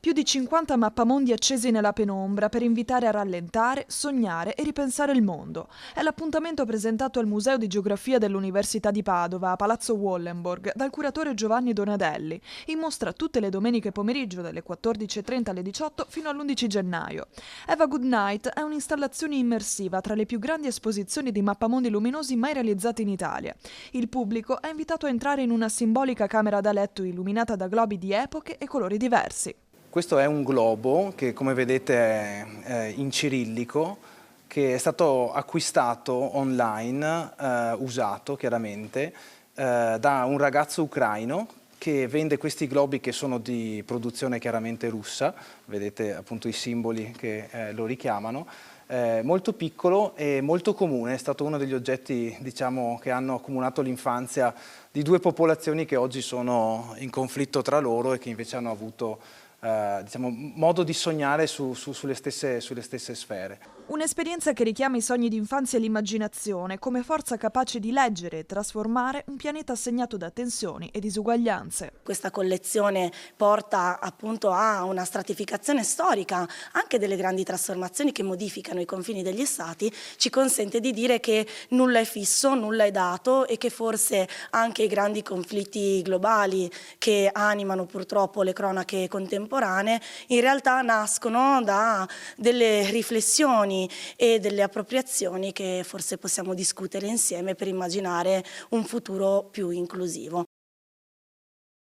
Più di 50 mappamondi accesi nella penombra per invitare a rallentare, sognare e ripensare il mondo. È l'appuntamento presentato al Museo di Geografia dell'Università di Padova, a Palazzo Wallenborg, dal curatore Giovanni Donadelli, in mostra tutte le domeniche pomeriggio dalle 14:30 alle 18 fino all'11 gennaio. Eva Goodnight è un'installazione immersiva tra le più grandi esposizioni di mappamondi luminosi mai realizzate in Italia. Il pubblico è invitato a entrare in una simbolica camera da letto illuminata da globi di epoche e colori diversi. Questo è un globo che, come vedete, è in cirillico, che è stato acquistato online, usato chiaramente, da un ragazzo ucraino che vende questi globi che sono di produzione chiaramente russa, vedete appunto i simboli che lo richiamano, molto piccolo e molto comune, è stato uno degli oggetti, diciamo, che hanno accomunato l'infanzia di due popolazioni che oggi sono in conflitto tra loro e che invece hanno avuto diciamo, modo di sognare sulle stesse sfere. Un'esperienza che richiama i sogni d'infanzia e l'immaginazione come forza capace di leggere e trasformare un pianeta segnato da tensioni e disuguaglianze. Questa collezione porta appunto a una stratificazione storica anche delle grandi trasformazioni che modificano i confini degli stati, ci consente di dire che nulla è fisso, nulla è dato e che forse anche i grandi conflitti globali che animano purtroppo le cronache contemporanee in realtà nascono da delle riflessioni e delle appropriazioni che forse possiamo discutere insieme per immaginare un futuro più inclusivo.